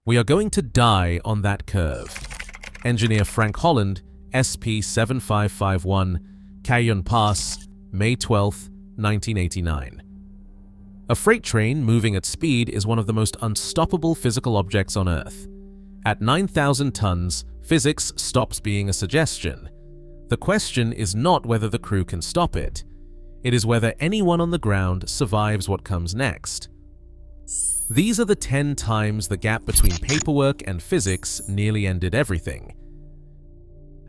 We are going to die on that curve. Engineer Frank Holland, SP-7551, Cajon Pass, May 12, 1989. A freight train moving at speed is one of the most unstoppable physical objects on Earth. At 9,000 tons, physics stops being a suggestion. The question is not whether the crew can stop it. It is whether anyone on the ground survives what comes next. These are the 10 times the gap between paperwork and physics nearly ended everything.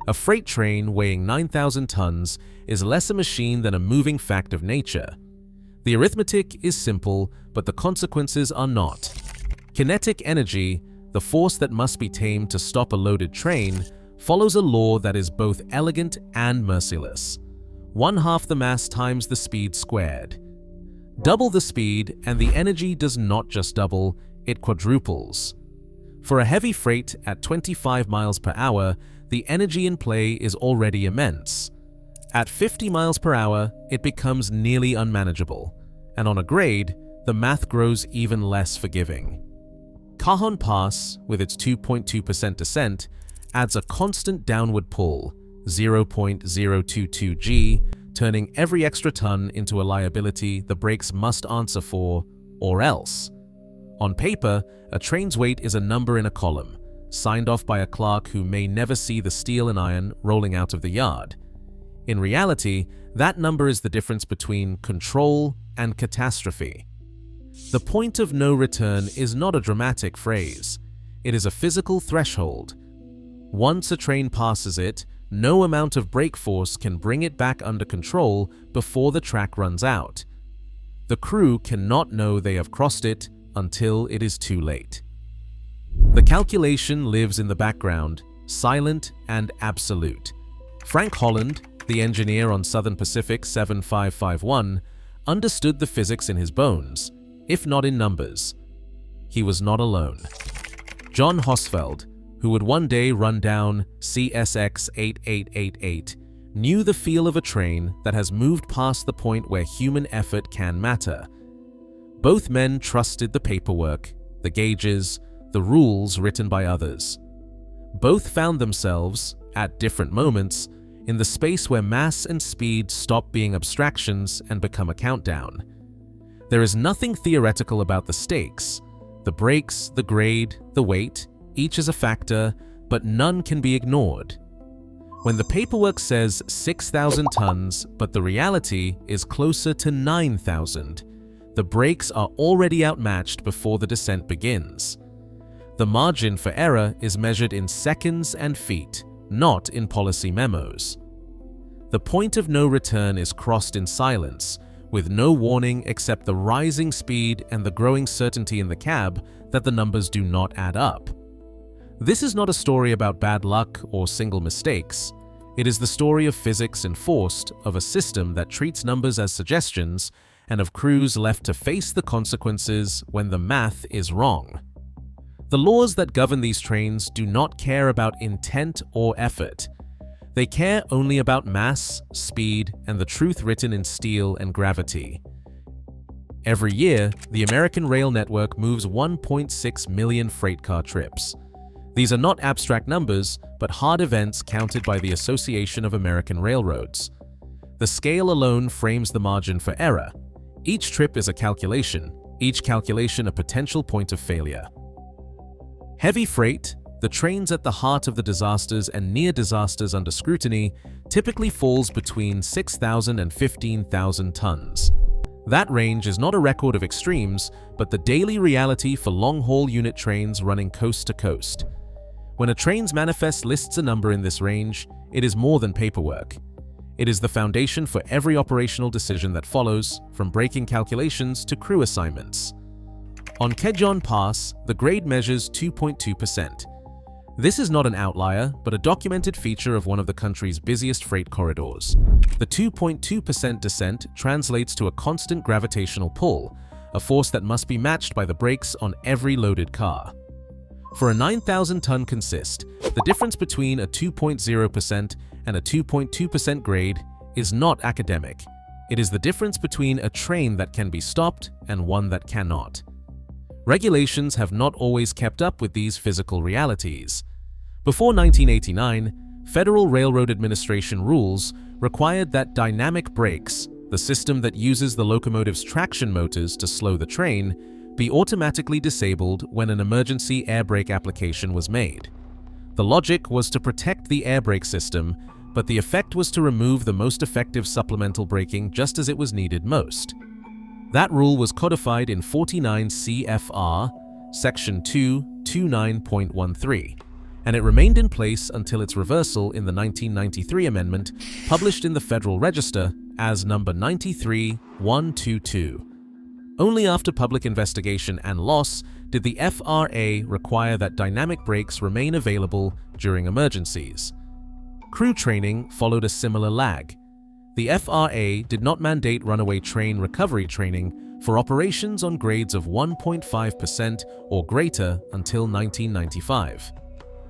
A freight train weighing 9,000 tons is less a machine than a moving fact of nature. The arithmetic is simple, but the consequences are not. Kinetic energy, the force that must be tamed to stop a loaded train, follows a law that is both elegant and merciless. 1/2 the mass times the speed squared. Double the speed, and the energy does not just double, it quadruples. For a heavy freight at 25 miles per hour, the energy in play is already immense. At 50 miles per hour, it becomes nearly unmanageable, and on a grade, the math grows even less forgiving. Cajon Pass, with its 2.2% descent, adds a constant downward pull, 0.022 g, turning every extra ton into a liability the brakes must answer for, or else. On paper, a train's weight is a number in a column, signed off by a clerk who may never see the steel and iron rolling out of the yard. In reality, that number is the difference between control and catastrophe. The point of no return is not a dramatic phrase. It is a physical threshold. Once a train passes it, no amount of brake force can bring it back under control before the track runs out. The crew cannot know they have crossed it until it is too late. The calculation lives in the background, silent and absolute. Frank Holland, the engineer on Southern Pacific 7551, understood the physics in his bones, if not in numbers. He was not alone. John Hosfeld, who would one day run down CSX 8888, knew the feel of a train that has moved past the point where human effort can matter. Both men trusted the paperwork, the gauges, the rules written by others. Both found themselves, at different moments, in the space where mass and speed stop being abstractions and become a countdown. There is nothing theoretical about the stakes. The brakes, the grade, the weight, each is a factor, but none can be ignored. When the paperwork says 6,000 tons, but the reality is closer to 9,000, the brakes are already outmatched before the descent begins. The margin for error is measured in seconds and feet, not in policy memos. The point of no return is crossed in silence, with no warning except the rising speed and the growing certainty in the cab that the numbers do not add up. This is not a story about bad luck or single mistakes. It is the story of physics enforced, of a system that treats numbers as suggestions, and of crews left to face the consequences when the math is wrong. The laws that govern these trains do not care about intent or effort. They care only about mass, speed, and the truth written in steel and gravity. Every year, the American rail network moves 1.6 million freight car trips. These are not abstract numbers, but hard events counted by the Association of American Railroads. The scale alone frames the margin for error. Each trip is a calculation, each calculation a potential point of failure. Heavy freight, the trains at the heart of the disasters and near disasters under scrutiny, typically falls between 6,000 and 15,000 tons. That range is not a record of extremes, but the daily reality for long-haul unit trains running coast to coast. When a train's manifest lists a number in this range, it is more than paperwork. It is the foundation for every operational decision that follows, from braking calculations to crew assignments. On Cajon Pass, the grade measures 2.2%. This is not an outlier, but a documented feature of one of the country's busiest freight corridors. The 2.2% descent translates to a constant gravitational pull, a force that must be matched by the brakes on every loaded car. For a 9,000-ton consist, the difference between a 2.0% and a 2.2% grade is not academic. It is the difference between a train that can be stopped and one that cannot. Regulations have not always kept up with these physical realities. Before 1989, Federal Railroad Administration rules required that dynamic brakes, the system that uses the locomotive's traction motors to slow the train, be automatically disabled when an emergency air brake application was made. The logic was to protect the air brake system, but the effect was to remove the most effective supplemental braking just as it was needed most. That rule was codified in 49 CFR, Section 229.13, and it remained in place until its reversal in the 1993 amendment, published in the Federal Register as number 93122. Only after public investigation and loss did the FRA require that dynamic brakes remain available during emergencies. Crew training followed a similar lag. The FRA did not mandate runaway train recovery training for operations on grades of 1.5% or greater until 1995.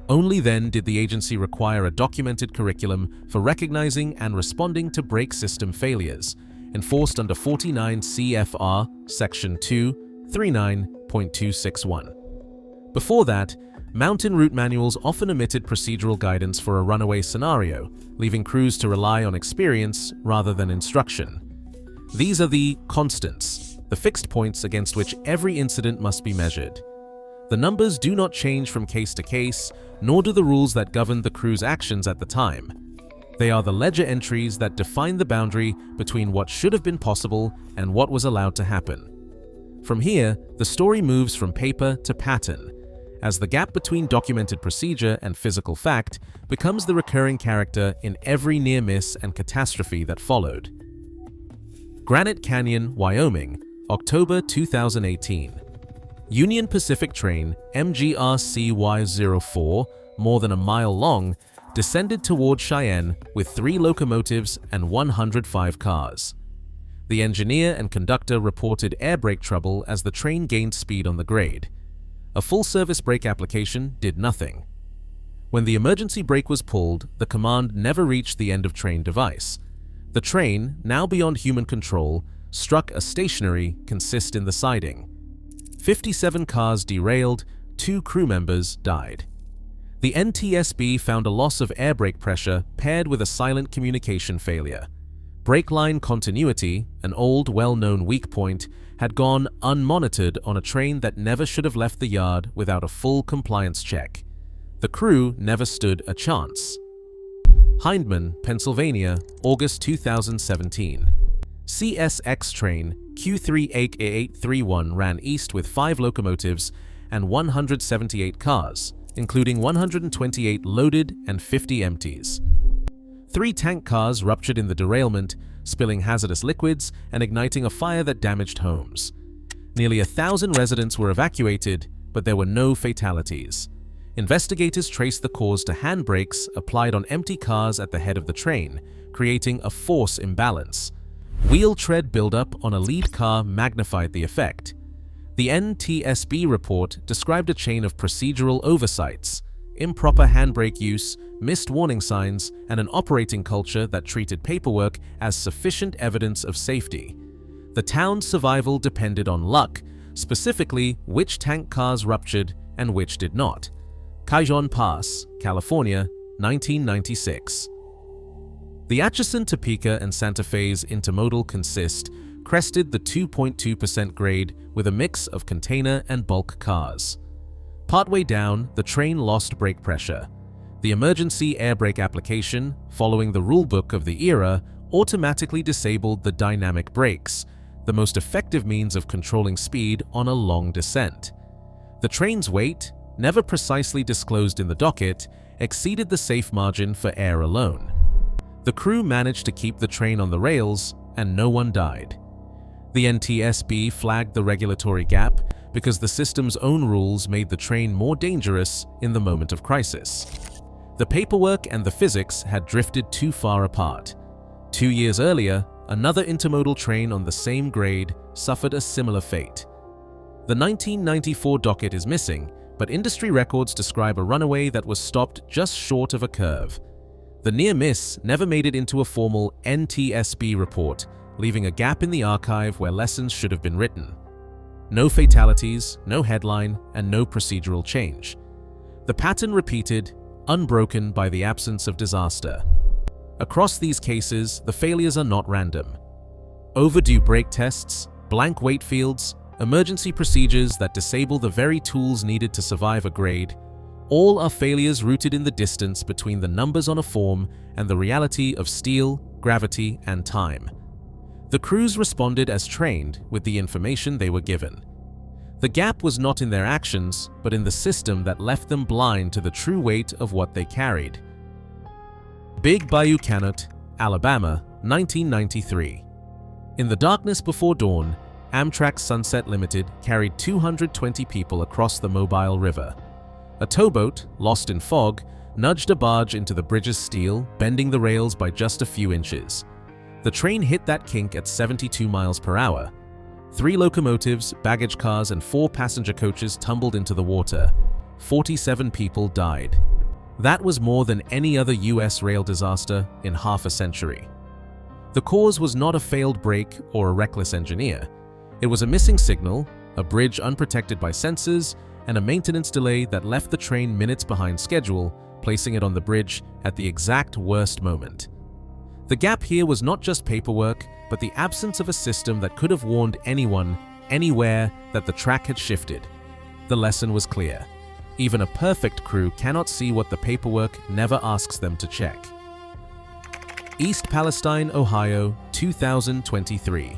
Only then did the agency require a documented curriculum for recognizing and responding to brake system failures, enforced under 49 CFR Section 239.261. Before that, mountain route manuals often omitted procedural guidance for a runaway scenario, leaving crews to rely on experience rather than instruction. These are the constants, the fixed points against which every incident must be measured. The numbers do not change from case to case, nor do the rules that govern the crew's actions at the time. They are the ledger entries that define the boundary between what should have been possible and what was allowed to happen. From here, the story moves from paper to pattern, as the gap between documented procedure and physical fact becomes the recurring character in every near miss and catastrophe that followed. Granite Canyon, Wyoming, October 2018. Union Pacific train MGRCY04, more than a mile long, descended toward Cheyenne with 3 locomotives and 105 cars. The engineer and conductor reported air brake trouble as the train gained speed on the grade. A full-service brake application did nothing. When the emergency brake was pulled, the command never reached the end-of-train device. The train, now beyond human control, struck a stationary consist in the siding. 57 cars derailed, 2 crew members died. The NTSB found a loss of air brake pressure paired with a silent communication failure. Brake line continuity, an old, well-known weak point, had gone unmonitored on a train that never should have left the yard without a full compliance check. The crew never stood a chance. Hyndman, Pennsylvania, August 2017. CSX train Q38831 ran east with 5 locomotives and 178 cars, including 128 loaded and 50 empties. 3 tank cars ruptured in the derailment, spilling hazardous liquids and igniting a fire that damaged homes. Nearly 1,000 residents were evacuated, but there were no fatalities. Investigators traced the cause to handbrakes applied on empty cars at the head of the train, creating a force imbalance. Wheel tread buildup on a lead car magnified the effect. The NTSB report described a chain of procedural oversights, improper handbrake use, missed warning signs, and an operating culture that treated paperwork as sufficient evidence of safety. The town's survival depended on luck, specifically which tank cars ruptured and which did not. Cajon Pass, California, 1996. The Atchison, Topeka, and Santa Fe's intermodal consist crested the 2.2% grade with a mix of container and bulk cars. Partway down, the train lost brake pressure. The emergency air brake application, following the rulebook of the era, automatically disabled the dynamic brakes, the most effective means of controlling speed on a long descent. The train's weight, never precisely disclosed in the docket, exceeded the safe margin for air alone. The crew managed to keep the train on the rails, and no one died. The NTSB flagged the regulatory gap because the system's own rules made the train more dangerous in the moment of crisis. The paperwork and the physics had drifted too far apart. 2 years earlier, another intermodal train on the same grade suffered a similar fate. The 1994 docket is missing, but industry records describe a runaway that was stopped just short of a curve. The near miss never made it into a formal NTSB report, leaving a gap in the archive where lessons should have been written. No fatalities, no headline, and no procedural change. The pattern repeated, unbroken by the absence of disaster. Across these cases, the failures are not random. Overdue brake tests, blank weight fields, emergency procedures that disable the very tools needed to survive a grade, all are failures rooted in the distance between the numbers on a form and the reality of steel, gravity, and time. The crews responded as trained with the information they were given. The gap was not in their actions, but in the system that left them blind to the true weight of what they carried. Big Bayou, Canot, Alabama, 1993. In the darkness before dawn, Amtrak Sunset Limited carried 220 people across the Mobile River. A towboat, lost in fog, nudged a barge into the bridge's steel, bending the rails by just a few inches. The train hit that kink at 72 miles per hour. 3 locomotives, baggage cars, and 4 passenger coaches tumbled into the water. 47 people died. That was more than any other U.S. rail disaster in half a century. The cause was not a failed brake or a reckless engineer. It was a missing signal, a bridge unprotected by sensors, and a maintenance delay that left the train minutes behind schedule, placing it on the bridge at the exact worst moment. The gap here was not just paperwork, but the absence of a system that could have warned anyone, anywhere, that the track had shifted. The lesson was clear. Even a perfect crew cannot see what the paperwork never asks them to check. East Palestine, Ohio, 2023.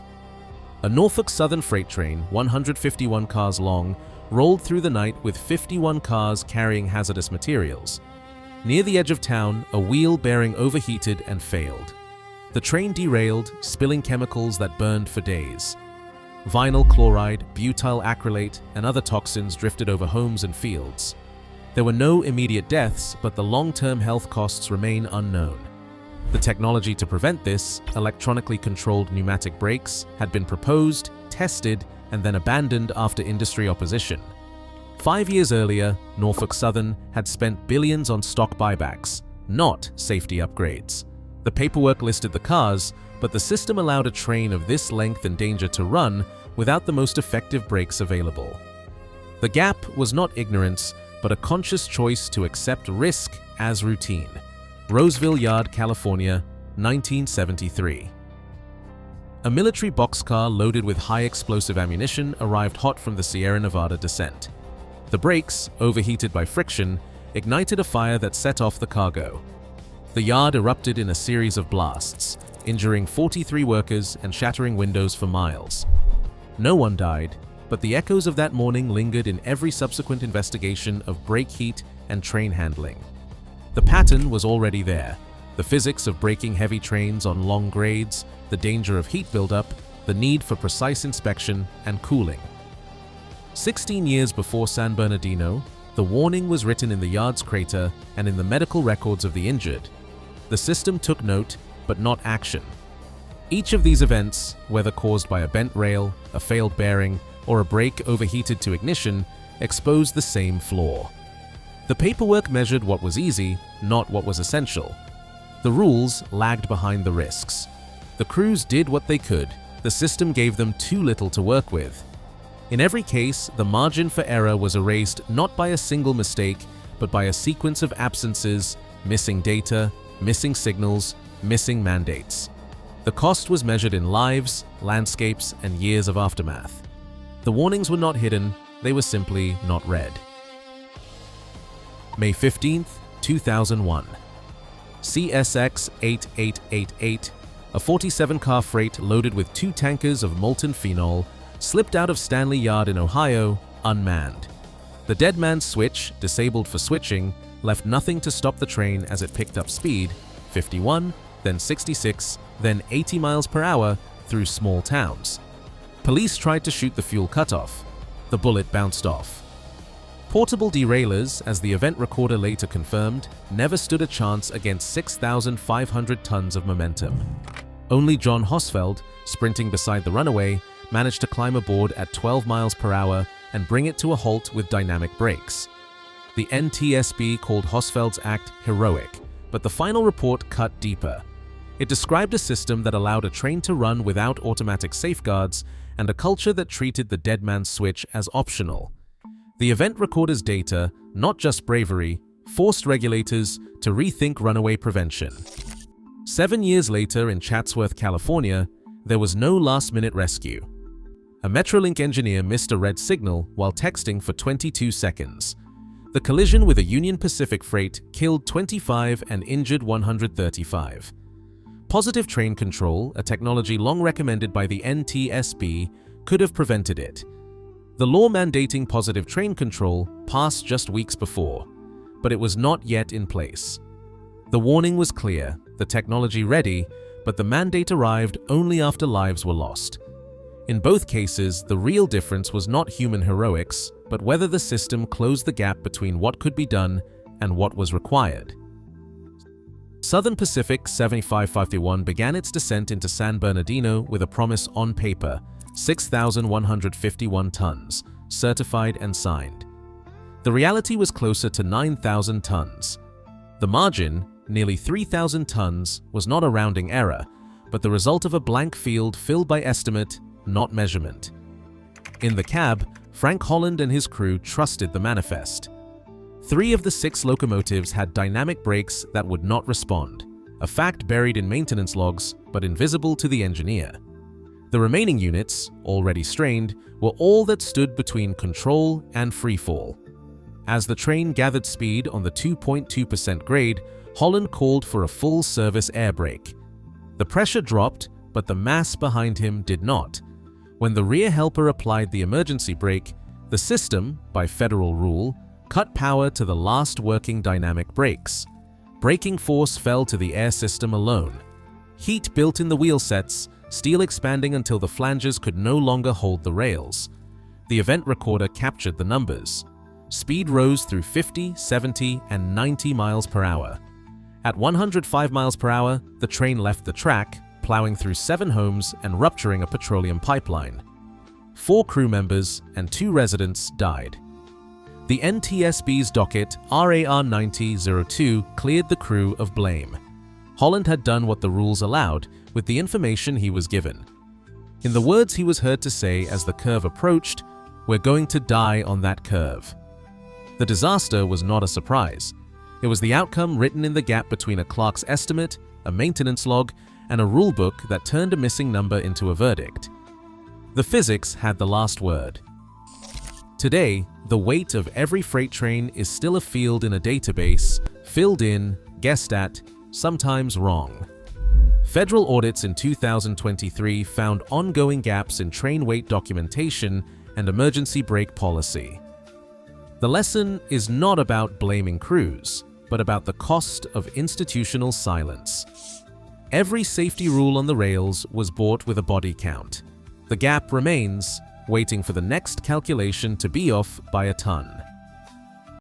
A Norfolk Southern freight train, 151 cars long, rolled through the night with 51 cars carrying hazardous materials. Near the edge of town, a wheel bearing overheated and failed. The train derailed, spilling chemicals that burned for days. Vinyl chloride, butyl acrylate, and other toxins drifted over homes and fields. There were no immediate deaths, but the long-term health costs remain unknown. The technology to prevent this, electronically controlled pneumatic brakes, had been proposed, tested, and then abandoned after industry opposition. 5 years earlier, Norfolk Southern had spent billions on stock buybacks, not safety upgrades. The paperwork listed the cars, but the system allowed a train of this length and danger to run without the most effective brakes available. The gap was not ignorance, but a conscious choice to accept risk as routine. Roseville Yard, California, 1973. A military boxcar loaded with high-explosive ammunition arrived hot from the Sierra Nevada descent. The brakes, overheated by friction, ignited a fire that set off the cargo. The yard erupted in a series of blasts, injuring 43 workers and shattering windows for miles. No one died, but the echoes of that morning lingered in every subsequent investigation of brake heat and train handling. The pattern was already there: the physics of braking heavy trains on long grades, the danger of heat buildup, the need for precise inspection and cooling. 16 years before San Bernardino, the warning was written in the yard's crater and in the medical records of the injured. The system took note, but not action. Each of these events, whether caused by a bent rail, a failed bearing, or a brake overheated to ignition, exposed the same flaw. The paperwork measured what was easy, not what was essential. The rules lagged behind the risks. The crews did what they could. The system gave them too little to work with. In every case, the margin for error was erased not by a single mistake, but by a sequence of absences, missing data, missing signals, missing mandates. The cost was measured in lives, landscapes, and years of aftermath. The warnings were not hidden, they were simply not read. May 15th, 2001. CSX 8888, a 47-car freight loaded with 2 tankers of molten phenol, slipped out of Stanley Yard in Ohio, unmanned. The dead man's switch, disabled for switching, left nothing to stop the train as it picked up speed, 51, then 66, then 80 miles per hour through small towns. Police tried to shoot the fuel cutoff. The bullet bounced off. Portable derailleurs, as the event recorder later confirmed, never stood a chance against 6,500 tons of momentum. Only John Hosfeld, sprinting beside the Runaway, managed to climb aboard at 12 miles per hour and bring it to a halt with dynamic brakes. The NTSB called Hosfeld's act heroic, but the final report cut deeper. It described a system that allowed a train to run without automatic safeguards and a culture that treated the dead man's switch as optional. The event recorder's data, not just bravery, forced regulators to rethink runaway prevention. 7 years later in Chatsworth, California, there was no last-minute rescue. A Metrolink engineer missed a red signal while texting for 22 seconds. The collision with a Union Pacific freight killed 25 and injured 135. Positive train control, a technology long recommended by the NTSB, could have prevented it. The law mandating positive train control passed just weeks before, but it was not yet in place. The warning was clear, the technology ready, but the mandate arrived only after lives were lost. In both cases, the real difference was not human heroics, but whether the system closed the gap between what could be done and what was required. Southern Pacific 7551 began its descent into San Bernardino with a promise on paper, 6,151 tons, certified and signed. The reality was closer to 9,000 tons. The margin, nearly 3,000 tons, was not a rounding error, but the result of a blank field filled by estimate, not measurement. In the cab, Frank Holland and his crew trusted the manifest. 3 of the 6 locomotives had dynamic brakes that would not respond, a fact buried in maintenance logs but invisible to the engineer. The remaining units, already strained, were all that stood between control and freefall. As the train gathered speed on the 2.2% grade, Holland called for a full-service air brake. The pressure dropped, but the mass behind him did not. When the rear helper applied the emergency brake, the system, by federal rule, cut power to the last working dynamic brakes. Braking force fell to the air system alone. Heat built in the wheel sets, steel expanding until the flanges could no longer hold the rails. The event recorder captured the numbers. Speed rose through 50, 70, and 90 miles per hour. At 105 miles per hour, the train left the track, plowing through 7 homes and rupturing a petroleum pipeline. 4 crew members and 2 residents died. The NTSB's docket RAR 9002 cleared the crew of blame. Holland had done what the rules allowed with the information he was given. In the words he was heard to say as the curve approached, "We're going to die on that curve." The disaster was not a surprise. It was the outcome written in the gap between a clerk's estimate, a maintenance log, and a rulebook that turned a missing number into a verdict. The physics had the last word. Today, the weight of every freight train is still a field in a database, filled in, guessed at, sometimes wrong. Federal audits in 2023 found ongoing gaps in train weight documentation and emergency brake policy. The lesson is not about blaming crews, but about the cost of institutional silence. Every safety rule on the rails was bought with a body count. The gap remains, waiting for the next calculation to be off by a ton.